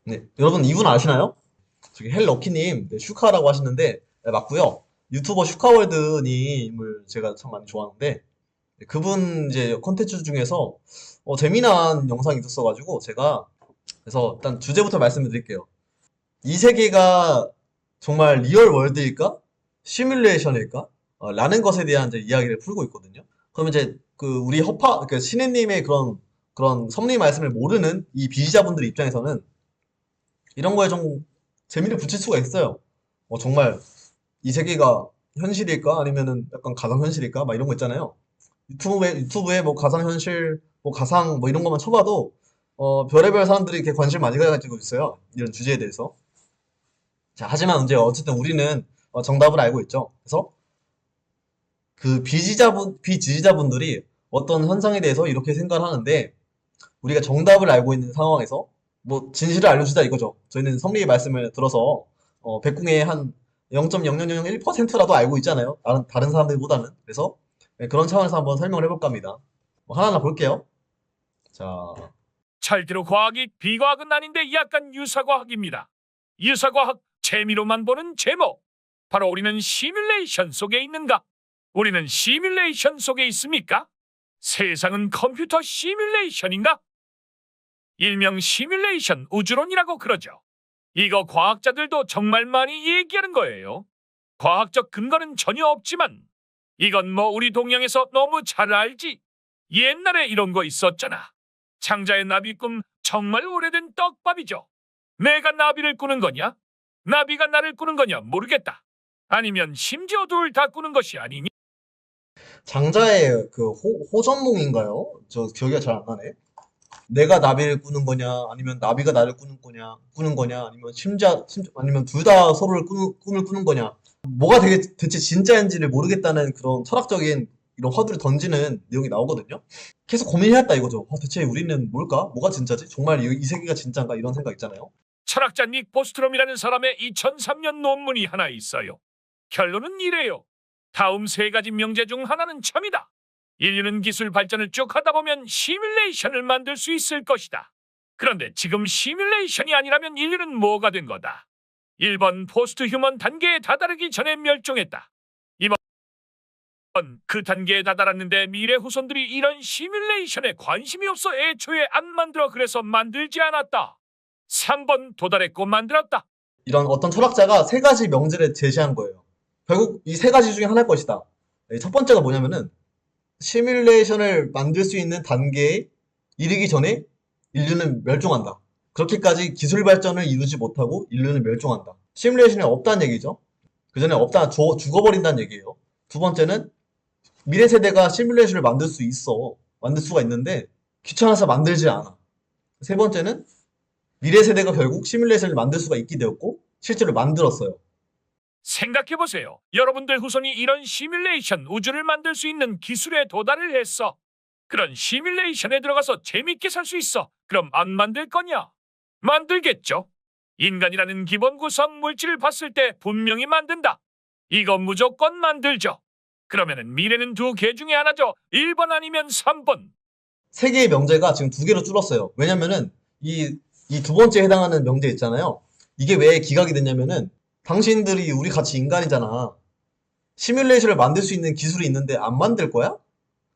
네, 여러분 이분 아시나요? 저기 헬럭키님, 네, 슈카라고 하시는데, 네, 맞고요. 유튜버 슈카월드님을 제가 참 많이 좋아하는데, 네, 그분 이제 콘텐츠 중에서 재미난 영상이 있었어가지고 제가 그래서 일단 주제부터 말씀을 드릴게요. 이 세계가 정말 리얼 월드일까? 시뮬레이션일까? 라는 것에 대한 이제 이야기를 풀고 있거든요. 그러면 이제 그 우리 그 신혜님의 그런 섭리 말씀을 모르는 이 비시자분들 입장에서는 이런 거에 좀 재미를 붙일 수가 있어요. 정말 이 세계가 현실일까? 아니면은 약간 가상현실일까? 막 이런 거 있잖아요. 유튜브에 뭐 가상현실, 뭐 가상, 뭐 이런 것만 쳐봐도, 별의별 사람들이 이렇게 관심 많이 가지고 있어요. 이런 주제에 대해서. 자, 하지만 이제 어쨌든 우리는 정답을 알고 있죠. 그래서 그 비지지자분들이 어떤 현상에 대해서 이렇게 생각을 하는데, 우리가 정답을 알고 있는 상황에서 뭐 진실을 알려주자 이거죠. 저희는 성리의 말씀을 들어서 백궁의 한 0.0001%라도 알고 있잖아요. 다른 사람들보다는. 그래서 네, 그런 차원에서 한번 설명을 해볼까 합니다. 하나하나 볼게요. 자, 절대로 과학이 비과학은 아닌데 약간 유사과학입니다. 유사과학 재미로만 보는 제목. 바로 우리는 시뮬레이션 속에 있는가? 우리는 시뮬레이션 속에 있습니까? 세상은 컴퓨터 시뮬레이션인가? 일명 시뮬레이션 우주론이라고 그러죠. 이거 과학자들도 정말 많이 얘기하는 거예요. 과학적 근거는 전혀 없지만 이건 뭐 우리 동양에서 너무 잘 알지. 옛날에 이런 거 있었잖아. 창자의 나비 꿈 정말 오래된 떡밥이죠. 내가 나비를 꾸는 거냐? 나비가 나를 꾸는 거냐 모르겠다. 아니면 심지어 둘 다 꾸는 것이 아니니? 장자의 그 호전몽인가요? 저 기억이 잘 안 나네. 내가 나비를 꾸는 거냐, 아니면 나비가 나를 꾸는 거냐, 아니면 아니면 둘 다 서로를 꿈을 꾸는 거냐. 뭐가 되게 대체 진짜인지를 모르겠다는 그런 철학적인 이런 화두를 던지는 내용이 나오거든요. 계속 고민해왔다 이거죠. 대체 우리는 뭘까? 뭐가 진짜지? 정말 이 세계가 진짜인가? 이런 생각 있잖아요. 철학자 닉 보스트롬이라는 사람의 2003년 논문이 하나 있어요. 결론은 이래요. 다음 세 가지 명제 중 하나는 참이다. 인류는 기술 발전을 쭉 하다 보면 시뮬레이션을 만들 수 있을 것이다. 그런데 지금 시뮬레이션이 아니라면 인류는 뭐가 된 거다? 1번 포스트 휴먼 단계에 다다르기 전에 멸종했다. 2번 그 단계에 다다랐는데 미래 후손들이 이런 시뮬레이션에 관심이 없어 애초에 안 만들어 그래서 만들지 않았다. 3번 도달했고 만들었다. 이런 어떤 철학자가 세 가지 명제를 제시한 거예요. 결국 이 세 가지 중에 하나일 것이다. 첫 번째가 뭐냐면은 시뮬레이션을 만들 수 있는 단계에 이르기 전에 인류는 멸종한다. 그렇게까지 기술 발전을 이루지 못하고 인류는 멸종한다. 시뮬레이션이 없다는 얘기죠. 그 전에 죽어버린다는 얘기예요. 두 번째는 미래 세대가 시뮬레이션을 만들 수가 있는데 귀찮아서 만들지 않아. 세 번째는 미래 세대가 결국 시뮬레이션을 만들 수가 있게 되었고 실제로 만들었어요. 생각해보세요. 여러분들 후손이 이런 시뮬레이션 우주를 만들 수 있는 기술에 도달을 했어. 그런 시뮬레이션에 들어가서 재밌게 살 수 있어. 그럼 안 만들 거냐? 만들겠죠. 인간이라는 기본 구성 물질을 봤을 때 분명히 만든다. 이거 무조건 만들죠. 그러면은 미래는 두 개 중에 하나죠. 1번 아니면 3번. 세 개의 명제가 지금 두 개로 줄었어요. 왜냐면은 이 두 번째에 해당하는 명제 있잖아요. 이게 왜 기각이 됐냐면은 당신들이 우리 같이 인간이잖아. 시뮬레이션을 만들 수 있는 기술이 있는데 안 만들 거야?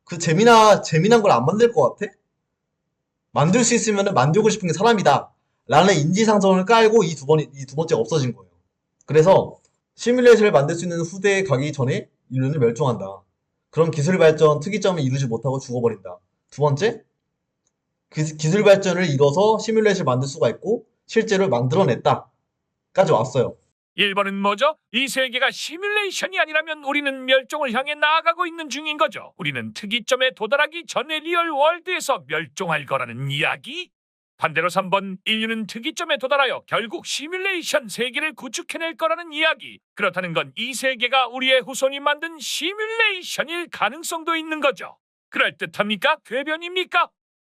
그 재미난 걸 안 만들 것 같아? 만들 수 있으면 만들고 싶은 게 사람이다. 라는 인지상정을 깔고 이 두 번째가 없어진 거예요. 그래서 시뮬레이션을 만들 수 있는 후대에 가기 전에 인류는 멸종한다. 그런 기술 발전 특이점을 이루지 못하고 죽어버린다. 두 번째, 그 기술 발전을 이뤄서 시뮬레이션을 만들 수가 있고 실제로 만들어냈다. 까지 왔어요. 1번은 뭐죠? 이 세계가 시뮬레이션이 아니라면 우리는 멸종을 향해 나아가고 있는 중인 거죠. 우리는 특이점에 도달하기 전에 리얼 월드에서 멸종할 거라는 이야기? 반대로 3번, 인류는 특이점에 도달하여 결국 시뮬레이션 세계를 구축해낼 거라는 이야기. 그렇다는 건 이 세계가 우리의 후손이 만든 시뮬레이션일 가능성도 있는 거죠. 그럴듯합니까? 궤변입니까?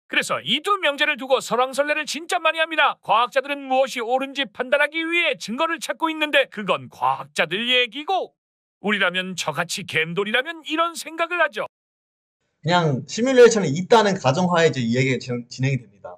그래서 이 두 명제를 두고 설왕설래를 진짜 많이 합니다. 과학자들은 무엇이 옳은지 판단하기 위해 증거를 찾고 있는데 그건 과학자들 얘기고 우리라면 저같이 갬돌이라면 이런 생각을 하죠. 그냥 시뮬레이션이 있다는 가정하에 이제 이 얘기가 진행이 됩니다.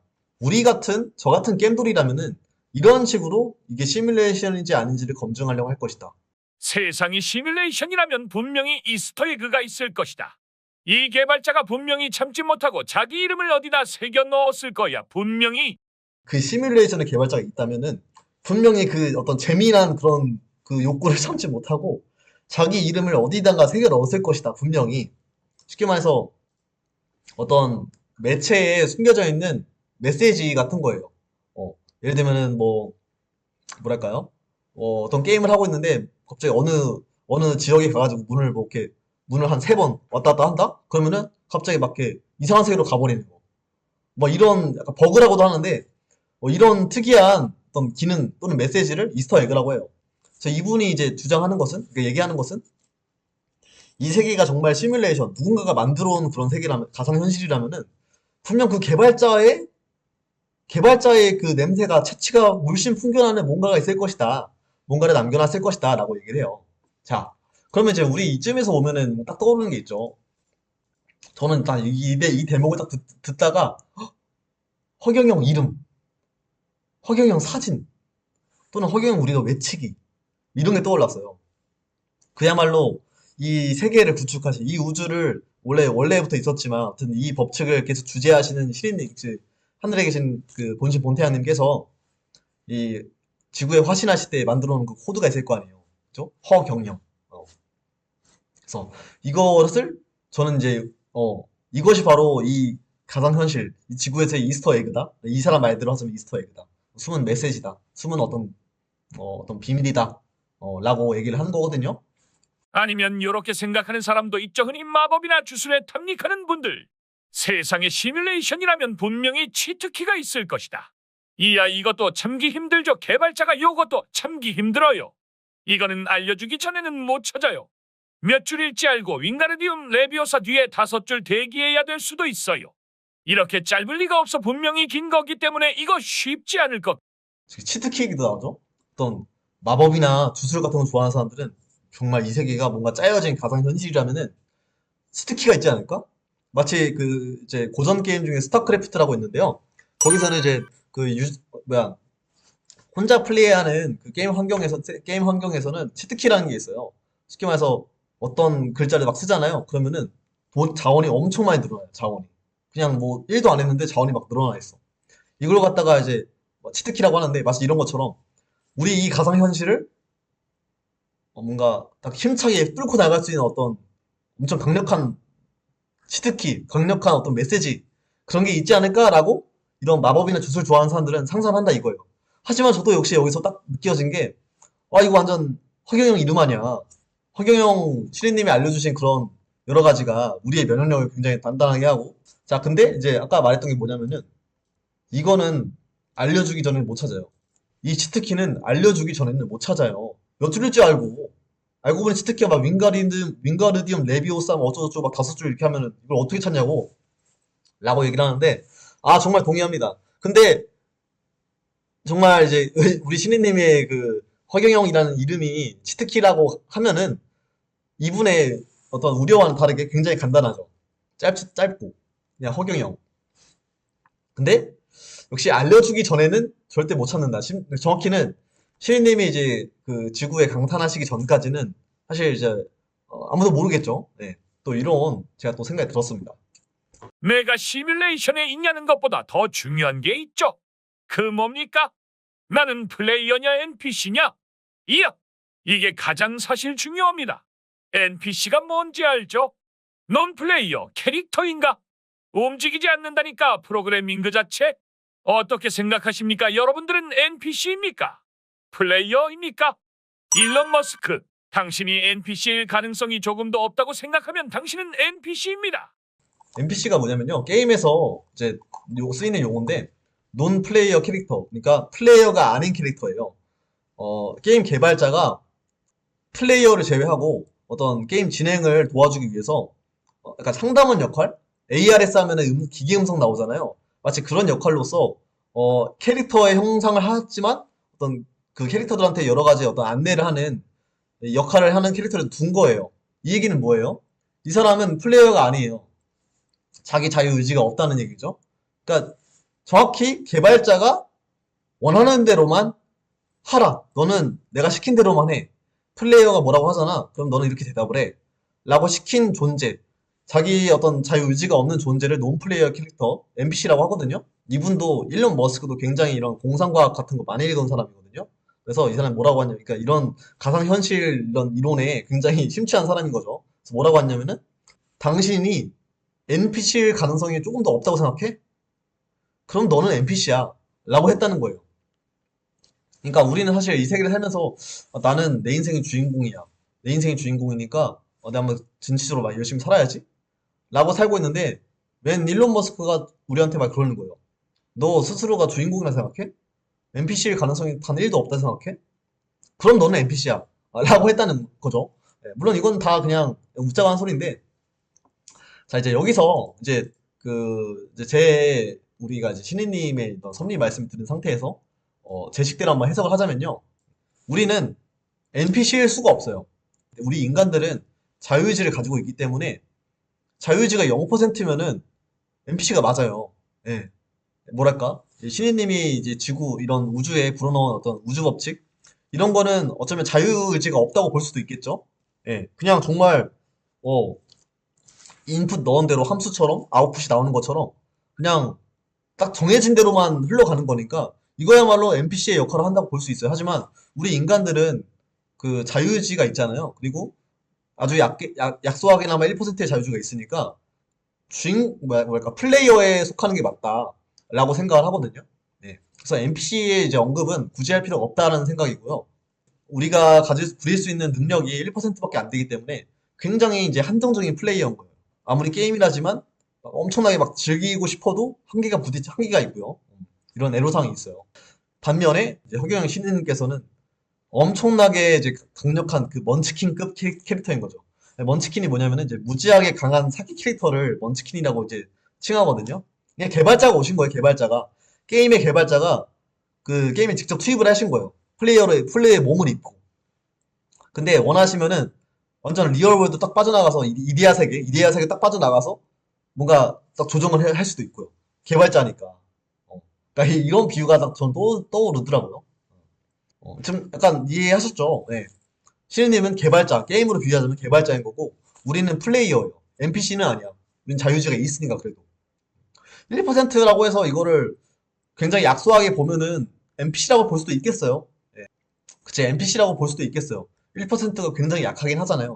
저 같은 겜돌이라면은 이런 식으로 이게 시뮬레이션인지 아닌지를 검증하려고 할 것이다. 세상이 시뮬레이션이라면 분명히 이스터에그가 있을 것이다. 이 개발자가 분명히 참지 못하고 자기 이름을 어디다 새겨 넣었을 거야. 분명히. 그 시뮬레이션의 개발자가 있다면은 분명히 그 어떤 재미난 그런 그 욕구를 참지 못하고 자기 이름을 어디다가 새겨 넣었을 것이다. 분명히. 쉽게 말해서 어떤 매체에 숨겨져 있는 메시지 같은 거예요. 예를 들면은 뭐랄까요? 어떤 게임을 하고 있는데 갑자기 어느 지역에 가가지고 문을 한 3번 왔다 갔다 한다? 그러면은 갑자기 막 이렇게 이상한 세계로 가버리는 거. 뭐 이런 약간 버그라고도 하는데 이런 특이한 어떤 기능 또는 메시지를 이스터 에그라고 해요. 그래서 이분이 이제 주장하는 것은, 그러니까 얘기하는 것은 이 세계가 정말 시뮬레이션, 누군가가 만들어 온 그런 세계라면, 가상현실이라면은 분명 그 개발자의 그 냄새가, 채취가 물씬 풍겨나는 뭔가가 있을 것이다. 뭔가를 남겨놨을 것이다. 라고 얘기를 해요. 자, 그러면 이제 우리 이쯤에서 오면은 딱 떠오르는 게 있죠. 저는 딱 이 대목을 딱 듣다가 허경영 이름, 허경영 사진, 또는 허경영 우리가 외치기, 이런 게 떠올랐어요. 그야말로 이 세계를 구축하신, 이 우주를 원래부터 있었지만, 아무튼 이 법칙을 계속 주재하시는 신인, 하늘에 계신 그 본신 본태양님께서 이 지구에 화신하실 때 만들어 놓은 그 코드가 있을 거 아니에요. 그죠? 허경영. 그래서 이것을 저는 이제, 이것이 바로 이 가상현실, 이 지구에서의 이스터 에그다. 이 사람 말대로 하자면 이스터 에그다. 숨은 메시지다. 숨은 어떤 비밀이다. 라고 얘기를 하는 거거든요. 아니면 이렇게 생각하는 사람도 있죠. 흔히 마법이나 주술에 탐닉하는 분들. 세상의 시뮬레이션이라면 분명히 치트키가 있을 것이다. 이야 이것도 참기 힘들죠. 개발자가 요것도 참기 힘들어요. 이거는 알려주기 전에는 못 찾아요. 몇 줄일지 알고 윙가르디움 레비오사 뒤에 5줄 대기해야 될 수도 있어요. 이렇게 짧을 리가 없어. 분명히 긴 거기 때문에 이거 쉽지 않을 것. 치트키 얘기도 나오죠. 어떤 마법이나 주술 같은 거 좋아하는 사람들은 정말 이 세계가 뭔가 짜여진 가상현실이라면은 치트키가 있지 않을까? 마치 그 이제 고전 게임 중에 스타크래프트라고 있는데요. 거기서는 이제 혼자 플레이하는 그 게임 환경에서는 치트키라는 게 있어요. 쉽게 말해서 어떤 글자를 막 쓰잖아요. 그러면은 자원이 엄청 많이 늘어나요. 자원이. 그냥 뭐 1도 안 했는데 자원이 막 늘어나 있어. 이걸 갖다가 이제 뭐 치트키라고 하는데 마치 이런 것처럼 우리 이 가상현실을 뭔가 딱 힘차게 뚫고 나갈 수 있는 어떤 엄청 강력한 치트키, 강력한 어떤 메시지 그런 게 있지 않을까라고 이런 마법이나 주술 좋아하는 사람들은 상상한다 이거예요. 하지만 저도 역시 여기서 딱 느껴진 게 이거 완전 허경영 이름 아니야. 허경영 시리님이 알려주신 그런 여러 가지가 우리의 면역력을 굉장히 단단하게 하고 자 근데 이제 아까 말했던 게 뭐냐면은 이거는 알려주기 전에 못 찾아요. 이 치트키는 알려주기 전에는 못 찾아요. 몇 줄일 줄 알고 보니 치트키가 막 윙가르디움 레비오사 뭐 어쩌고저쩌고 막 5줄 이렇게 하면은 이걸 어떻게 찾냐고 라고 얘기를 하는데 정말 동의합니다. 근데 정말 이제 우리 신인님의 그 허경영이라는 이름이 치트키라고 하면은 이분의 어떤 우려와는 다르게 굉장히 간단하죠. 짧고 그냥 허경영. 근데 역시 알려주기 전에는 절대 못 찾는다. 정확히는 시인님이 이제 그 지구에 강탄하시기 전까지는 사실 이제 아무도 모르겠죠. 네. 또 이런 제가 또 생각이 들었습니다. 내가 시뮬레이션에 있냐는 것보다 더 중요한 게 있죠. 그 뭡니까? 나는 플레이어냐 NPC냐? 이게 가장 사실 중요합니다. NPC가 뭔지 알죠? 넌 플레이어 캐릭터인가? 움직이지 않는다니까 프로그래밍 그 자체? 어떻게 생각하십니까? 여러분들은 NPC입니까? 플레이어입니까? 일론 머스크, 당신이 NPC일 가능성이 조금도 없다고 생각하면 당신은 NPC입니다. NPC가 뭐냐면요. 게임에서 이제 쓰이는 용어인데 논 플레이어 캐릭터. 그러니까 플레이어가 아닌 캐릭터예요. 게임 개발자가 플레이어를 제외하고 어떤 게임 진행을 도와주기 위해서 약간 상담원 역할? ARS 하면은 기계 음성 나오잖아요. 마치 그런 역할로서 캐릭터의 형상을 하지만 어떤 그 캐릭터들한테 여러 가지 어떤 안내를 하는 역할을 하는 캐릭터를 둔 거예요. 이 얘기는 뭐예요? 이 사람은 플레이어가 아니에요. 자기 자유 의지가 없다는 얘기죠. 그러니까 정확히 개발자가 원하는 대로만 하라. 너는 내가 시킨 대로만 해. 플레이어가 뭐라고 하잖아. 그럼 너는 이렇게 대답을 해. 라고 시킨 존재. 자기 어떤 자유의지가 없는 존재를 논플레이어 캐릭터, NPC라고 하거든요. 이분도 일론 머스크도 굉장히 이런 공상과학 같은 거 많이 읽은 사람이거든요. 그래서 이 사람이 뭐라고 하냐면, 그러니까 이런 가상현실 이런 이론에 굉장히 심취한 사람인 거죠. 그래서 뭐라고 하냐면은, 당신이 NPC일 가능성이 조금 더 없다고 생각해? 그럼 너는 NPC야. 라고 했다는 거예요. 그러니까 우리는 사실 이 세계를 살면서 나는 내 인생의 주인공이야. 내 인생의 주인공이니까 내가 한번 진취적으로 막 열심히 살아야지. 라고 살고 있는데 웬 일론 머스크가 우리한테 막 그러는 거예요. 너 스스로가 주인공이라 생각해? NPC일 가능성이 단 1도 없다 생각해? 그럼 너는 NPC야. 라고 했다는 거죠. 예, 물론 이건 다 그냥 웃자고 한 소리인데 자 이제 여기서 이제 이제 우리가 이제 신이님의 어떤 섭리 말씀 들은 상태에서 제 식대로 한번 해석을 하자면요. 우리는 NPC일 수가 없어요. 우리 인간들은 자유의지를 가지고 있기 때문에 자유의지가 0%면은 NPC가 맞아요. 예. 뭐랄까? 신이님이 이제 지구 이런 우주에 불어넣은 어떤 우주 법칙 이런 거는 어쩌면 자유의지가 없다고 볼 수도 있겠죠. 예. 그냥 정말 어 인풋 넣은 대로 함수처럼 아웃풋이 나오는 것처럼 그냥 딱 정해진 대로만 흘러가는 거니까 이거야말로 NPC의 역할을 한다고 볼 수 있어요. 하지만 우리 인간들은 그 자유의지가 있잖아요. 그리고 아주 약소하게나마 1%의 자유의지가 있으니까 뭐랄까 플레이어에 속하는 게 맞다라고 생각을 하거든요. 네. 그래서 NPC의 이제 언급은 굳이 할 필요가 없다는 생각이고요. 우리가 부릴 수 있는 능력이 1%밖에 안 되기 때문에 굉장히 이제 한정적인 플레이어인 거예요. 아무리 게임이라지만 막 엄청나게 막 즐기고 싶어도 한계가 있고요. 이런 애로사항이 있어요. 반면에 이제 허경영 신인님께서는 엄청나게 이제 강력한 그 먼치킨급 캐릭터인 거죠. 먼치킨이 뭐냐면은 이제 무지하게 강한 사기 캐릭터를 먼치킨이라고 이제 칭하거든요. 그냥 개발자가 오신 거예요, 개발자가. 게임의 개발자가 그 게임에 직접 투입을 하신 거예요. 플레이의 몸을 입고. 근데 원하시면은 완전 리얼월드 딱 빠져나가서 이데아 세계 딱 빠져나가서 뭔가 딱 조정을 할 수도 있고요. 개발자니까. 그러니까 이런 비유가 딱 전 떠오르더라고요. 좀 약간 이해하셨죠? 네. 시리님은 개발자, 게임으로 비유하자면 개발자인 거고, 우리는 플레이어예요. NPC는 아니야. 우린 자유의지가 있으니까 그래도. 1%라고 해서 이거를 굉장히 약소하게 보면은 NPC라고 볼 수도 있겠어요. 예. 그치, NPC라고 볼 수도 있겠어요. 1%가 굉장히 약하긴 하잖아요.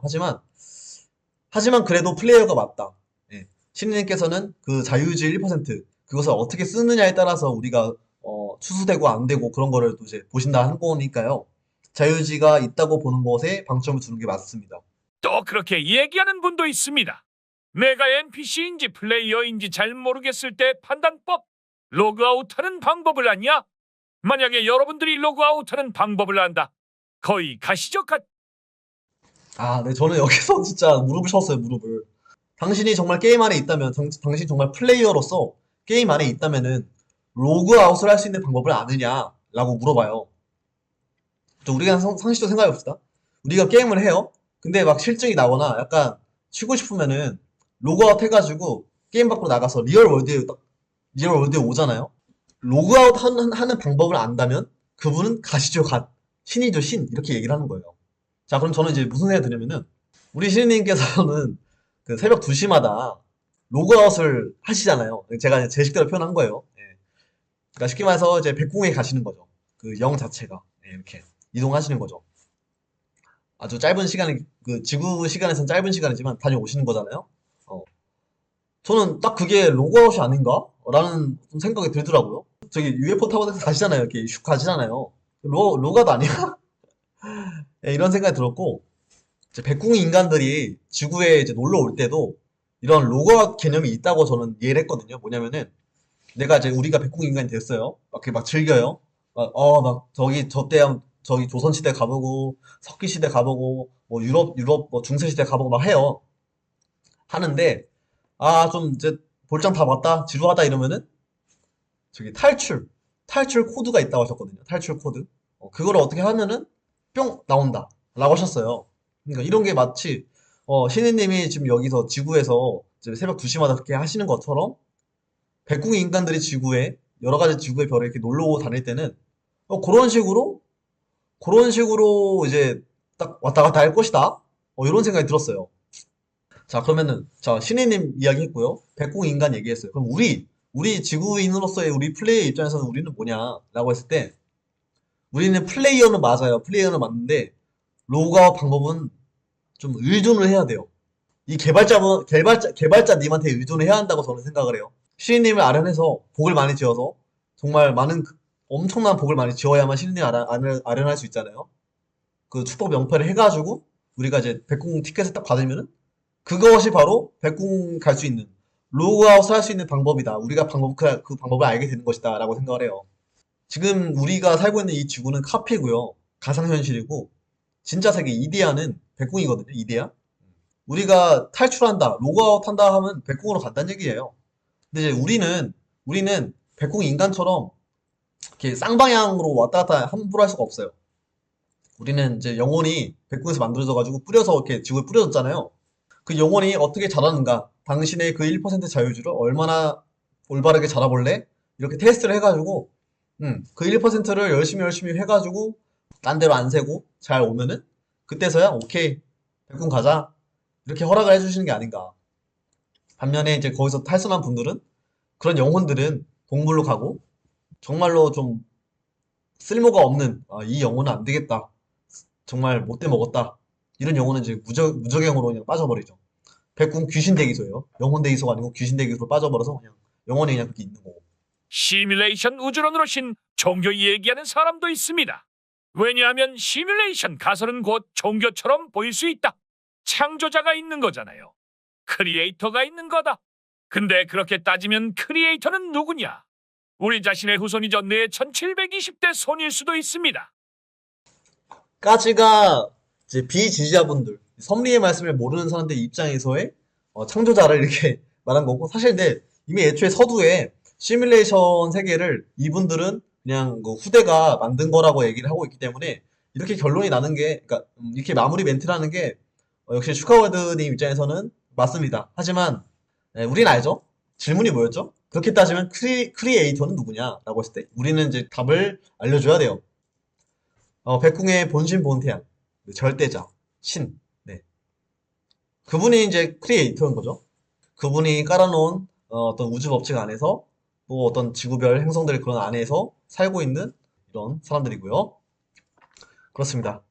하지만 그래도 플레이어가 맞다. 예. 시리님께서는 그 자유의지 1%, 그것을 어떻게 쓰느냐에 따라서 우리가 추수되고 안 되고 그런 거를 또 이제 보신다 한 거니까요. 자유의지가 있다고 보는 것에 방점을 두는 게 맞습니다. 또 그렇게 얘기하는 분도 있습니다. 내가 NPC인지 플레이어인지 잘 모르겠을 때 판단법, 로그아웃하는 방법을 아냐? 만약에 여러분들이 로그아웃하는 방법을 안다. 거의 가시적한 아, 네, 저는 여기서 진짜 무릎을 쳤어요, 무릎을. 당신이 정말 게임 안에 있다면, 당신 정말 플레이어로서 게임 안에 있다면은 로그아웃을 할 수 있는 방법을 아느냐? 라고 물어봐요. 우리가 상식적으로 생각해 봅시다. 우리가 게임을 해요. 근데 막 실증이 나거나 약간 쉬고 싶으면은 로그아웃 해가지고 게임 밖으로 나가서 리얼 월드에 오잖아요. 로그아웃 하는 방법을 안다면 그분은 가시죠, 갓. 신이죠, 신. 이렇게 얘기를 하는 거예요. 자, 그럼 저는 이제 무슨 생각이 드냐면은 우리 신님께서는 그 새벽 2시마다 로그아웃을 하시잖아요. 제가 제 식대로 표현한 거예요. 예. 그러니까 쉽게 말해서 이제 백궁에 가시는 거죠. 그 영 자체가. 예, 이렇게 이동하시는 거죠. 아주 짧은 시간에, 그 지구 시간에선 짧은 시간이지만 다녀오시는 거잖아요. 어. 저는 딱 그게 로그아웃이 아닌가? 라는 좀 생각이 들더라고요. 저기 UFO 타고 가시잖아요. 이렇게 슉 가시잖아요. 로가도 아니야? 예, 이런 생각이 들었고, 이제 백궁 인간들이 지구에 이제 놀러 올 때도 이런 로그아웃 개념이 있다고 저는 이해를 했거든요. 뭐냐면은 내가 이제 우리가 백궁 인간이 됐어요. 막 이렇게 막 즐겨요. 막 저기 저기 조선시대 가보고 석기시대 가보고 뭐 유럽 뭐 중세시대 가보고 막 해요. 하는데 좀 이제 볼장 다 봤다 지루하다 이러면은 저기 탈출 코드가 있다고 하셨거든요. 탈출 코드. 그거를 어떻게 하면은 뿅 나온다 라고 하셨어요. 그러니까 이런 게 마치 신이님이 지금 여기서 지구에서 이제 새벽 2시마다 그렇게 하시는 것처럼 백궁 인간들이 지구에 여러 가지 지구의 별에 이렇게 놀러 다닐 때는 그런 식으로 이제 딱 왔다 갔다 할 것이다. 이런 생각이 들었어요. 자, 그러면은, 자, 신혜님 이야기 했고요. 백공인간 얘기했어요. 그럼 우리 지구인으로서의 우리 플레이어 입장에서는 우리는 뭐냐라고 했을 때, 우리는 플레이어는 맞아요. 플레이어는 맞는데, 로그아웃 방법은 좀 의존을 해야 돼요. 이 개발자님한테 의존을 해야 한다고 저는 생각을 해요. 신인님을 아련해서 복을 많이 지어서 정말 엄청난 복을 많이 지어야만 신인님 아련할 수 있잖아요. 그 축복 명패를 해가지고 우리가 이제 백궁 티켓을 딱 받으면은 그것이 바로 백궁 갈 수 있는 로그아웃을 할 수 있는 방법이다. 우리가 그 방법을 알게 되는 것이다. 라고 생각을 해요. 지금 우리가 살고 있는 이 지구는 카페고요. 가상현실이고 진짜 세계 이데아는 백궁이거든요. 이데아. 우리가 탈출한다, 로그아웃 한다 하면 백궁으로 간다는 얘기예요. 근데 이제 우리는 백궁 인간처럼 이렇게 쌍방향으로 왔다 갔다 함부로 할 수가 없어요. 우리는 이제 영혼이 백궁에서 만들어져가지고 뿌려서 이렇게 지구에 뿌려졌잖아요. 그 영혼이 어떻게 자라는가, 당신의 그 1% 자유주를 얼마나 올바르게 자라볼래? 이렇게 테스트를 해가지고, 그 1%를 열심히 해가지고, 딴 데로 안 새고 잘 오면은, 그때서야, 오케이, 백궁 가자. 이렇게 허락을 해주시는 게 아닌가. 반면에 이제 거기서 탈선한 분들은 그런 영혼들은 동물로 가고 정말로 좀 쓸모가 없는 이 영혼은 안 되겠다. 정말 못돼 먹었다. 이런 영혼은 이제 무적영으로 그냥 빠져버리죠. 백궁 귀신 대기소예요. 영혼 대기소가 아니고 귀신 대기소로 빠져버려서 그냥 영혼이 그냥 그렇게 있는 거고. 시뮬레이션 우주론으로신 종교 얘기하는 사람도 있습니다. 왜냐하면 시뮬레이션 가설은 곧 종교처럼 보일 수 있다. 창조자가 있는 거잖아요. 크리에이터가 있는 거다. 근데 그렇게 따지면 크리에이터는 누구냐? 우리 자신의 후손이죠. 내 1720대 손일 수도 있습니다. 까지가 이제 비지지자분들, 섭리의 말씀을 모르는 사람들 입장에서의 창조자를 이렇게 말한 거고, 사실 근데 이미 애초에 서두에 시뮬레이션 세계를 이분들은 그냥 그 후대가 만든 거라고 얘기를 하고 있기 때문에 이렇게 결론이 나는 게, 그러니까 이렇게 마무리 멘트라는 게 역시 슈카워드님 입장에서는 맞습니다. 하지만 우리는 알죠? 질문이 뭐였죠? 그렇게 따지면 크리에이터는 누구냐라고 했을 때 우리는 이제 답을 알려줘야 돼요. 백궁의 본신 본태양, 절대자, 신. 네. 그분이 이제 크리에이터인 거죠. 그분이 깔아놓은 어떤 우주 법칙 안에서 또 어떤 지구별 행성들 그런 안에서 살고 있는 이런 사람들이고요. 그렇습니다.